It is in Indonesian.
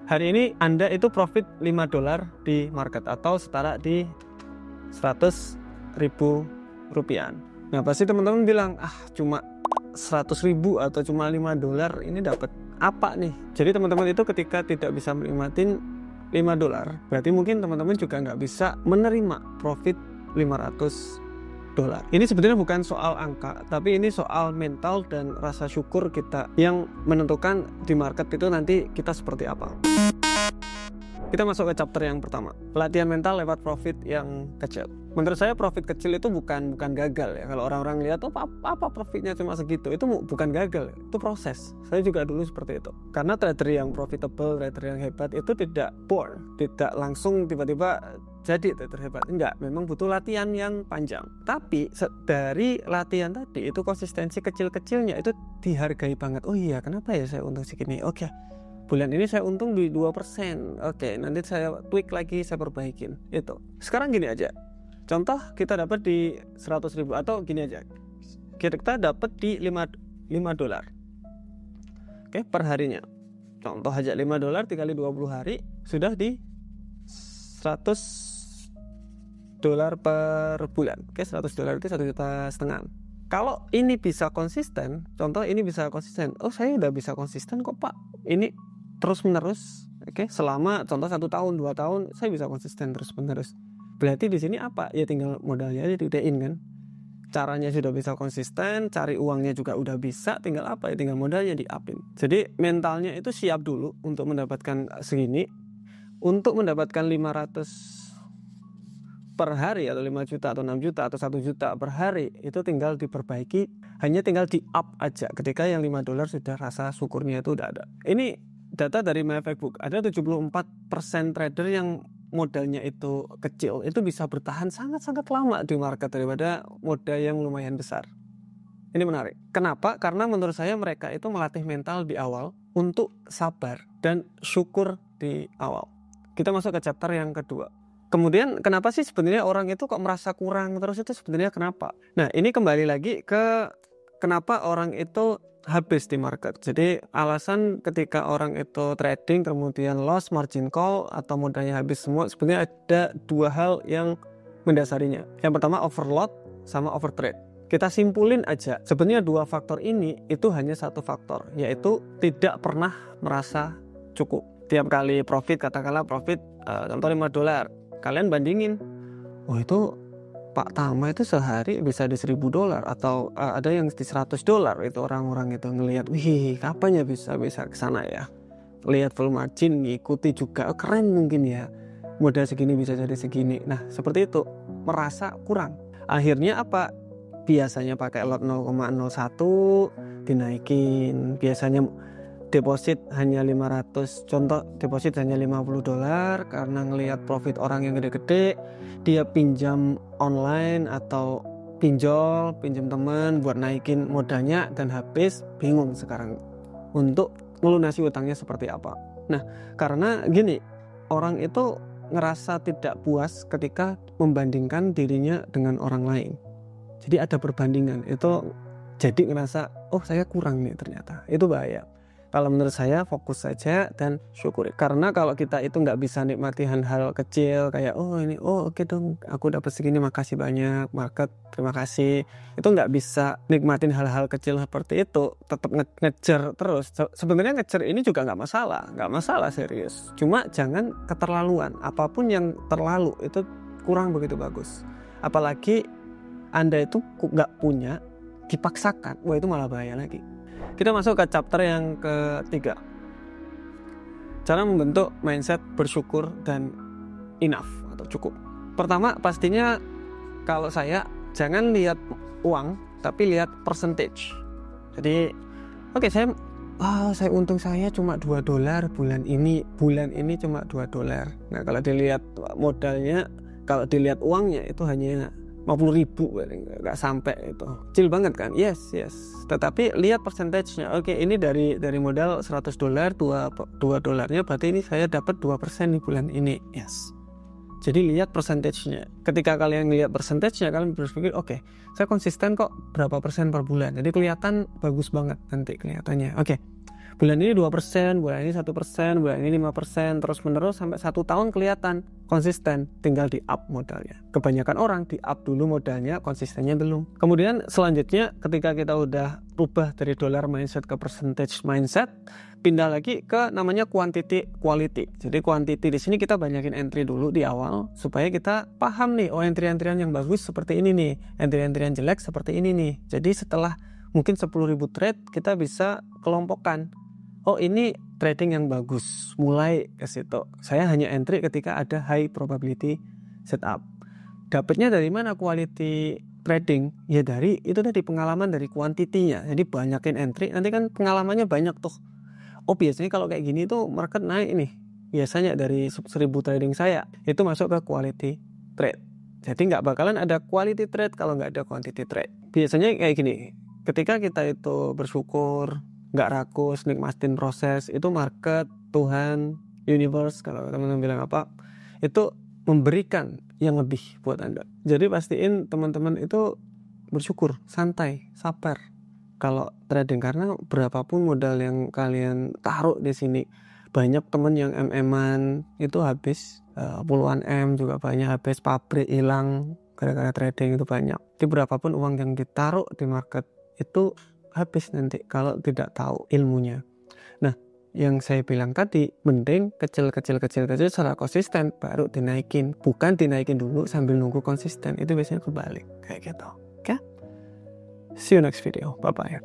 Hari ini Anda itu profit $5 di market atau setara di 100.000 rupiah. Nah pasti teman-teman bilang, cuma 100.000 atau cuma $5 ini dapat apa nih? Jadi teman-teman itu ketika tidak bisa menikmatin $5, berarti mungkin teman-teman juga nggak bisa menerima profit $500. Ini sebenarnya bukan soal angka, tapi ini soal mental dan rasa syukur kita yang menentukan di market itu nanti kita seperti apa. Kita masuk ke chapter yang pertama, pelatihan mental lewat profit yang kecil. Menurut saya profit kecil itu bukan gagal ya. Kalau orang-orang lihat apa profitnya cuma segitu, itu bukan gagal, itu proses. Saya juga dulu seperti itu. Karena trader yang profitable, trader yang hebat itu tidak born, tidak langsung tiba-tiba jadi trader hebat. Enggak, memang butuh latihan yang panjang. Tapi dari latihan tadi itu konsistensi kecil-kecilnya itu dihargai banget. Oh iya, kenapa ya saya untung segini? Oke. Bulan ini saya untung di 2%. Oke, nanti saya tweak lagi, saya perbaikin. Itu. Sekarang gini aja. Contoh kita dapat di 100.000 atau gini aja. Kita dapat di $5. Oke, per harinya. Contoh aja $5 dikali 20 hari sudah di $100 per bulan. Oke, $100 itu 1,5 juta. Kalau ini bisa konsisten, contoh ini bisa konsisten. Oh, saya udah bisa konsisten kok, Pak. Ini terus menerus, oke, selama contoh 1 tahun, 2 tahun saya bisa konsisten terus menerus. Berarti di sini apa? Ya tinggal modalnya aja diudahin kan. Caranya sudah bisa konsisten, cari uangnya juga udah bisa, tinggal apa ya? Tinggal modalnya di-upin. Jadi mentalnya itu siap dulu untuk mendapatkan segini. Untuk mendapatkan 500 per hari atau 5 juta atau 6 juta atau 1 juta per hari itu tinggal diperbaiki, hanya tinggal di-up aja ketika yang $5 sudah rasa syukurnya itu udah ada. Ini data dari MyFactBook, ada 74% trader yang modalnya itu kecil, itu bisa bertahan sangat-sangat lama di market daripada modal yang lumayan besar. Ini menarik. Kenapa? Karena menurut saya mereka itu melatih mental di awal untuk sabar dan syukur di awal. Kita masuk ke chapter yang kedua. Kemudian kenapa sih sebenarnya orang itu kok merasa kurang terus, itu sebenarnya kenapa? Nah ini kembali lagi ke kenapa orang itu habis di market. Jadi alasan ketika orang itu trading kemudian loss, margin call atau modalnya habis semua, sebenarnya ada 2 hal yang mendasarinya. Yang pertama overload sama overtrade. Kita simpulin aja, sebenarnya 2 faktor ini itu hanya 1 faktor, yaitu tidak pernah merasa cukup. Tiap kali profit, katakanlah profit contoh $5, kalian bandingin, oh itu Pak Tama itu sehari bisa di $1.000 atau ada yang di $100. Itu orang-orang itu ngelihat, wih kapan ya bisa ke sana ya. Lihat full margin, ngikuti juga, oh, keren mungkin ya. Modal segini bisa jadi segini. Nah seperti itu, merasa kurang. Akhirnya apa? Biasanya pakai lot 0,01 dinaikin. Biasanya deposit hanya 500, contoh deposit hanya $50 karena ngelihat profit orang yang gede-gede, dia pinjam online atau pinjam teman buat naikin modalnya dan habis, bingung sekarang untuk melunasi utangnya seperti apa. Nah karena gini, orang itu ngerasa tidak puas ketika membandingkan dirinya dengan orang lain. Jadi ada perbandingan, itu jadi ngerasa, oh saya kurang nih ternyata, itu bahaya. Kalau menurut saya fokus saja dan syukuri. Karena kalau kita itu nggak bisa nikmati hal-hal kecil kayak oke dong aku dapat segini makasih banyak market terima kasih, itu nggak bisa nikmatin hal-hal kecil seperti itu, tetap ngejar terus. Sebenarnya ngejar ini juga nggak masalah serius. Cuma jangan keterlaluan. Apapun yang terlalu itu kurang begitu bagus. Apalagi Anda itu nggak punya dipaksakan, wah itu malah bahaya lagi. Kita masuk ke chapter yang ketiga. Cara membentuk mindset bersyukur dan enough atau cukup. Pertama pastinya kalau saya jangan lihat uang tapi lihat percentage. Jadi oke, saya untung saya cuma $2 bulan ini cuma $2. Nah kalau dilihat modalnya, kalau dilihat uangnya itu hanya 50.000, nggak sampai, itu kecil banget kan. Yes. Tetapi lihat persentasenya. Oke, ini dari modal $100, $2 berarti ini saya dapat 2% di bulan ini. Yes. Jadi lihat persentasenya. Ketika kalian lihat persentasenya, kalian berpikir oke, saya konsisten kok berapa persen per bulan. Jadi kelihatan bagus banget nanti kelihatannya. Oke. bulan ini 2%, bulan ini 1%, bulan ini 5%, terus menerus sampai 1 tahun kelihatan konsisten, tinggal di up modalnya. Kebanyakan orang di up dulu modalnya, konsistennya belum. Kemudian selanjutnya ketika kita udah rubah dari dollar mindset ke percentage mindset, pindah lagi ke namanya quantity quality. Jadi quantity di sini kita banyakin entry dulu di awal supaya kita paham nih, oh entry-entryan yang bagus seperti ini nih, entry-entryan jelek seperti ini nih. Jadi setelah mungkin 10.000 trade kita bisa kelompokkan, oh ini trading yang bagus, mulai ke situ. Saya hanya entry ketika ada high probability setup. Dapatnya dari mana quality trading? Ya dari itu tadi, pengalaman dari kuantitinya. Jadi banyakin entry, nanti kan pengalamannya banyak tuh. Oh biasanya kalau kayak gini tuh market naik nih. Biasanya dari 1.000 trading saya itu masuk ke quality trade. Jadi nggak bakalan ada quality trade kalau nggak ada quantity trade. Biasanya kayak gini, ketika kita itu bersyukur, nggak rakus, nikmatin proses, itu market, Tuhan, universe, kalau teman-teman bilang apa, itu memberikan yang lebih buat Anda. Jadi pastiin teman-teman itu bersyukur, santai, sabar kalau trading, karena berapapun modal yang kalian taruh di sini, banyak temen yang MM-an itu habis, puluhan M juga banyak habis, pabrik hilang gara-gara trading itu banyak. Jadi berapapun uang yang ditaruh di market itu habis nanti kalau tidak tahu ilmunya. Nah, yang saya bilang tadi, mending kecil-kecil secara konsisten baru dinaikin, bukan dinaikin dulu sambil nunggu konsisten. Itu biasanya kebalik kayak gitu. Oke? See you next video. Bye bye.